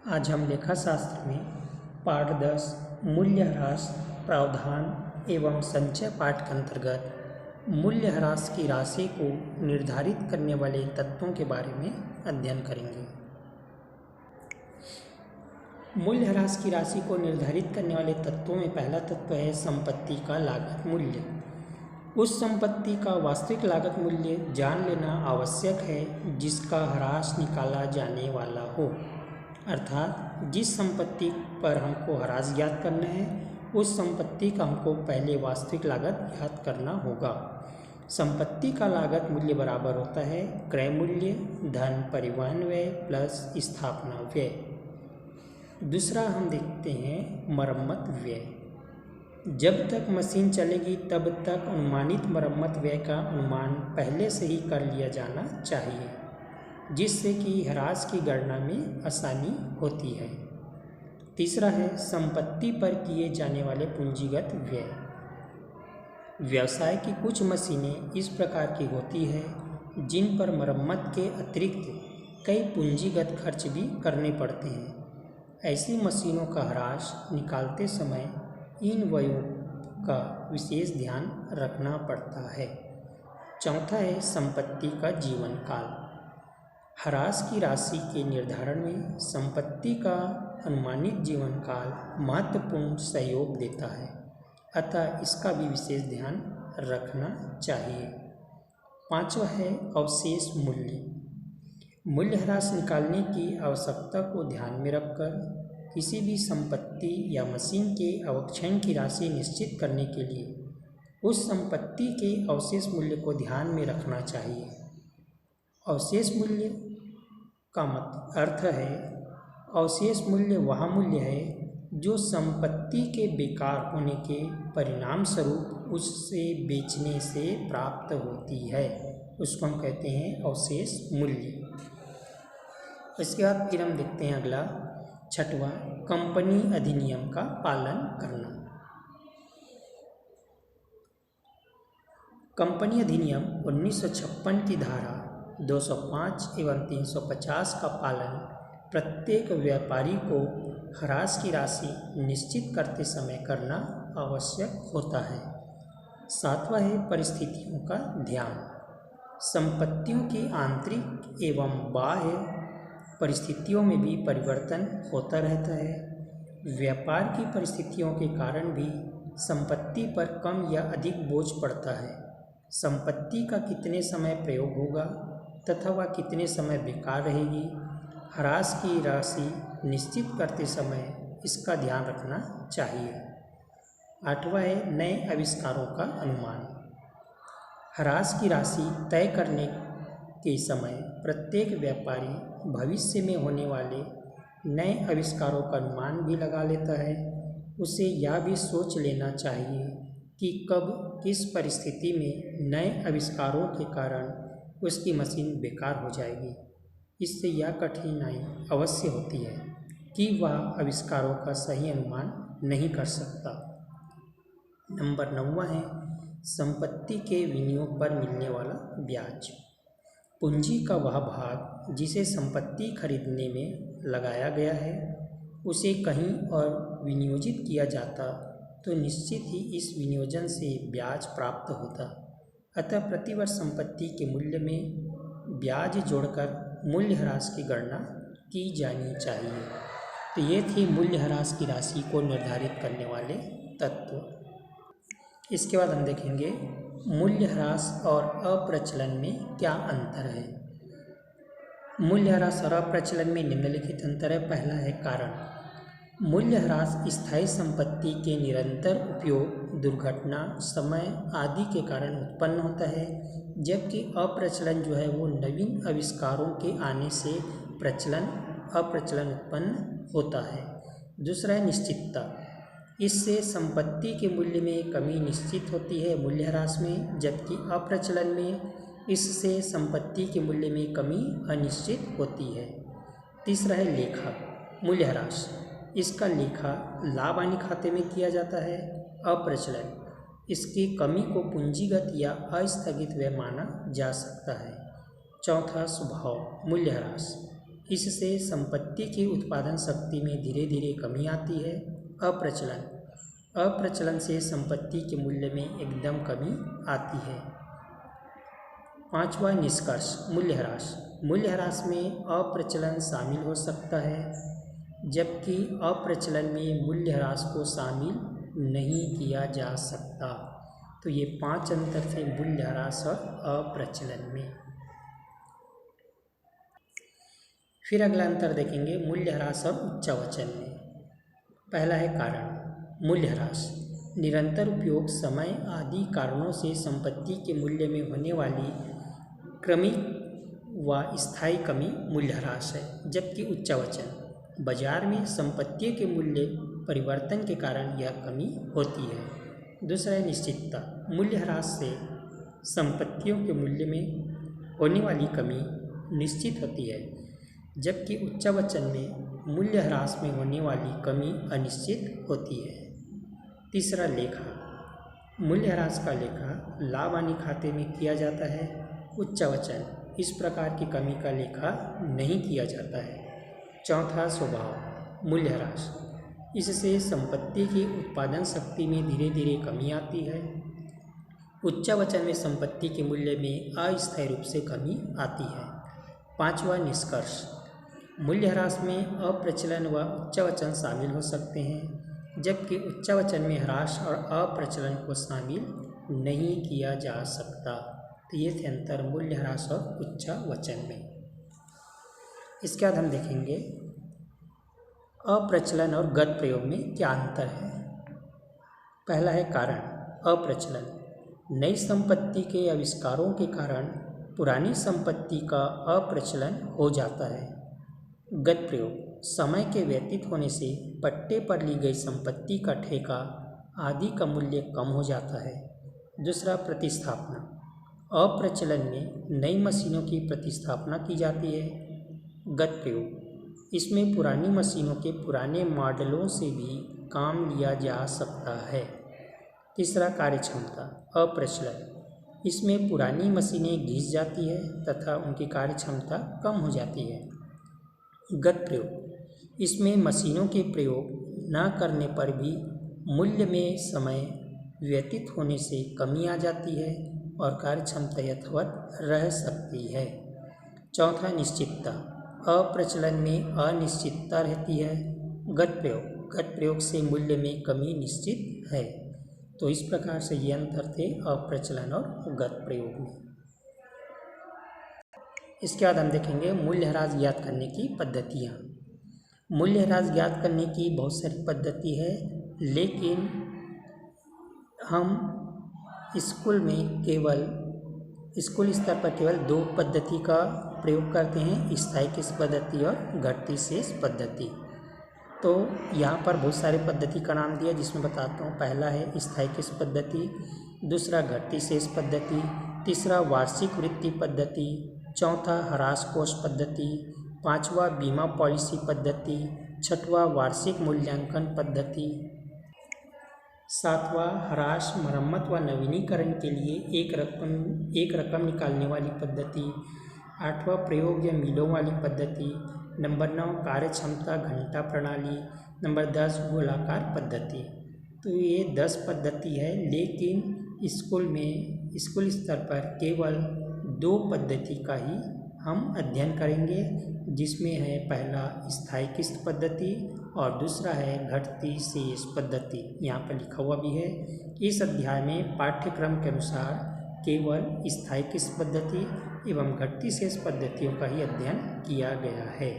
आज हम लेखा शास्त्र में पाठ 10 मूल्यह्रास प्रावधान एवं संचय पाठ के अंतर्गत मूल्यह्रास की राशि को निर्धारित करने वाले तत्वों के बारे में अध्ययन करेंगे। मूल्यह्रास की राशि को निर्धारित करने वाले तत्वों में पहला तत्व है संपत्ति का लागत मूल्य। उस संपत्ति का वास्तविक लागत मूल्य जान लेना आवश्यक है जिसका ह्रास निकाला जाने वाला हो, अर्थात जिस संपत्ति पर हमको ह्रास ज्ञात करना है उस संपत्ति का हमको पहले वास्तविक लागत ज्ञात करना होगा। संपत्ति का लागत मूल्य बराबर होता है क्रय मूल्य धन परिवहन व्यय प्लस स्थापना व्यय। दूसरा हम देखते हैं मरम्मत व्यय। जब तक मशीन चलेगी तब तक अनुमानित मरम्मत व्यय का अनुमान पहले से ही कर लिया जाना चाहिए, जिससे कि ह्रास की गणना में आसानी होती है। तीसरा है संपत्ति पर किए जाने वाले पूंजीगत व्यय। व्यवसाय की कुछ मशीनें इस प्रकार की होती है जिन पर मरम्मत के अतिरिक्त कई पूंजीगत खर्च भी करने पड़ते हैं। ऐसी मशीनों का ह्रास निकालते समय इन व्ययों का विशेष ध्यान रखना पड़ता है। चौथा है संपत्ति का जीवन काल। ह्रास की राशि के निर्धारण में संपत्ति का अनुमानित जीवन काल महत्वपूर्ण सहयोग देता है, अतः इसका भी विशेष ध्यान रखना चाहिए। पांचवा है अवशेष मूल्य। मूल्यह्रास निकालने की आवश्यकता को ध्यान में रखकर किसी भी संपत्ति या मशीन के अवक्षय की राशि निश्चित करने के लिए उस संपत्ति के अवशेष मूल्य को ध्यान में रखना चाहिए। अवशेष मूल्य का अर्थ है अवशेष मूल्य वह मूल्य है जो संपत्ति के बेकार होने के परिणाम स्वरूप उससे बेचने से प्राप्त होती है, उसको हम कहते हैं अवशेष मूल्य। इसके बाद फिर हम देखते हैं अगला छठवां कंपनी अधिनियम का पालन करना। कंपनी अधिनियम 1956 की धारा 205 एवं 350 का पालन प्रत्येक व्यापारी को ह्रास की राशि निश्चित करते समय करना आवश्यक होता है। सातवां है परिस्थितियों का ध्यान। संपत्तियों की आंतरिक एवं बाह्य परिस्थितियों में भी परिवर्तन होता रहता है। व्यापार की परिस्थितियों के कारण भी संपत्ति पर कम या अधिक बोझ पड़ता है। संपत्ति का कितने समय प्रयोग होगा तथा वह कितने समय बेकार रहेगी, ह्रास की राशि निश्चित करते समय इसका ध्यान रखना चाहिए। आठवां है नए आविष्कारों का अनुमान। ह्रास की राशि तय करने के समय प्रत्येक व्यापारी भविष्य में होने वाले नए आविष्कारों का अनुमान भी लगा लेता है। उसे यह भी सोच लेना चाहिए कि कब किस परिस्थिति में नए आविष्कारों के कारण उसकी मशीन बेकार हो जाएगी। इससे यह कठिनाई अवश्य होती है कि वह आविष्कारों का सही अनुमान नहीं कर सकता। नंबर 9 है संपत्ति के विनियोग पर मिलने वाला ब्याज। पूंजी का वह भाग जिसे संपत्ति खरीदने में लगाया गया है उसे कहीं और विनियोजित किया जाता तो निश्चित ही इस विनियोजन से ब्याज प्राप्त होता। अतः प्रतिवर्ष संपत्ति के मूल्य में ब्याज जोड़कर मूल्यह्रास की गणना की जानी चाहिए। तो ये थी मूल्यह्रास की राशि को निर्धारित करने वाले तत्व। इसके बाद हम देखेंगे मूल्यह्रास और अप्रचलन में क्या अंतर है। मूल्यह्रास और अप्रचलन में निम्नलिखित अंतर है। पहला है कारण। मूल्यह्रास स्थायी संपत्ति के निरंतर उपयोग, दुर्घटना, समय आदि के कारण उत्पन्न होता है, जबकि अप्रचलन जो है वो नवीन आविष्कारों के आने से अप्रचलन उत्पन्न होता है। दूसरा है निश्चितता। इससे संपत्ति के मूल्य में कमी निश्चित होती है मूल्यह्रास में, जबकि अप्रचलन में इससे संपत्ति के मूल्य में कमी अनिश्चित होती है। तीसरा है लेखा। मूल्यह्रास इसका लेखा लाभ हानि खाते में किया जाता है। अप्रचलन इसकी कमी को पूंजीगत या अस्थगित व्यय माना जा सकता है। चौथा स्वभाव मूल्यह्रास इससे संपत्ति की उत्पादन शक्ति में धीरे धीरे कमी आती है। अप्रचलन से संपत्ति के मूल्य में एकदम कमी आती है। पांचवा निष्कर्ष, मूल्यह्रास। मूल्यह्रास में अप्रचलन शामिल हो सकता है, जबकि अप्रचलन में मूल्यह्रास को शामिल नहीं किया जा सकता। तो ये 5 अंतर थे मूल्यह्रास और अप्रचलन में। फिर अगला अंतर देखेंगे मूल्यह्रास और उच्चावचन में। पहला है कारण। मूल्यह्रास निरंतर उपयोग, समय आदि कारणों से संपत्ति के मूल्य में होने वाली क्रमिक व स्थायी कमी मूल्यह्रास है। जबकि उच्चावचन बाजार में संपत्तियों के मूल्य परिवर्तन के कारण यह कमी होती है। दूसरा है निश्चितता। मूल्यह्रास से संपत्तियों के मूल्य में होने वाली कमी निश्चित होती है, जबकि उच्चावचन में मूल्यह्रास में होने वाली कमी अनिश्चित होती है। तीसरा लेखा। मूल्यह्रास का लेखा लाभ हानि खाते में किया जाता है। उच्चावचन इस प्रकार की कमी का लेखा नहीं किया जाता है। चौथा स्वभाव मूल्यह्रास, इससे संपत्ति की उत्पादन शक्ति में धीरे धीरे कमी आती है। उच्चावचन में संपत्ति के मूल्य में अस्थायी रूप से कमी आती है। पांचवा निष्कर्ष, मूल्यह्रास में अप्रचलन व उच्चावचन शामिल हो सकते हैं, जबकि उच्चावचन में ह्रास और अप्रचलन को शामिल नहीं किया जा सकता। तो ये थे अंतर मूल्यह्रास और उच्चावचन में। इसके बाद हम देखेंगे अप्रचलन और गत प्रयोग में क्या अंतर है। पहला है कारण। अप्रचलन नई संपत्ति के आविष्कारों के कारण पुरानी संपत्ति का अप्रचलन हो जाता है। गत प्रयोग समय के व्यतीत होने से पट्टे पर ली गई संपत्ति का ठेका आदि का मूल्य कम हो जाता है। दूसरा प्रतिस्थापना। अप्रचलन में नई मशीनों की प्रतिस्थापना की जाती है। गत प्रयोग इसमें पुरानी मशीनों के पुराने मॉडलों से भी काम लिया जा सकता है। तीसरा कार्यक्षमता। अप्रचलन इसमें पुरानी मशीनें घिस जाती है तथा उनकी कार्यक्षमता कम हो जाती है। गत प्रयोग इसमें मशीनों के प्रयोग न करने पर भी मूल्य में समय व्यतीत होने से कमी आ जाती है और कार्यक्षमता यथावत रह सकती है। चौथा निश्चितता। अप्रचलन में अनिश्चितता रहती है। गत प्रयोग से मूल्य में कमी निश्चित है। तो इस प्रकार से ये अंतर थे अप्रचलन और गत प्रयोग में। इसके बाद हम देखेंगे मूल्यह्रास ज्ञात करने की पद्धतियाँ। मूल्यह्रास ज्ञात करने की बहुत सारी पद्धति है, लेकिन हम स्कूल स्तर पर केवल 2 पद्धति का प्रयोग करते हैं, स्थायी किस्त पद्धति और घटती शेष पद्धति। तो यहाँ पर बहुत सारे पद्धति का नाम दिया, जिसमें बताता हूँ। पहला है स्थायी किस्त पद्धति, दूसरा घटती शेष पद्धति, तीसरा वार्षिक वृत्ति पद्धति, चौथा ह्रास कोष पद्धति, पांचवा बीमा पॉलिसी पद्धति, छठवां वार्षिक मूल्यांकन पद्धति, सातवां ह्रास मरम्मत व नवीनीकरण के लिए एक रकम निकालने वाली पद्धति, आठवां प्रयोग या मिलों वाली पद्धति, नंबर 9 कार्यक्षमता घंटा प्रणाली, नंबर 10 गोलाकार पद्धति। तो ये 10 पद्धति है, लेकिन स्कूल स्तर पर केवल 2 पद्धति का ही हम अध्ययन करेंगे, जिसमें है पहला स्थायी किस्त पद्धति और दूसरा है घटती शेष पद्धति। यहाँ पर लिखा हुआ भी है। इस अध्याय में पाठ्यक्रम के अनुसार केवल स्थायी किस्त पद्धति एवं घटती शेष पद्धतियों का ही अध्ययन किया गया है।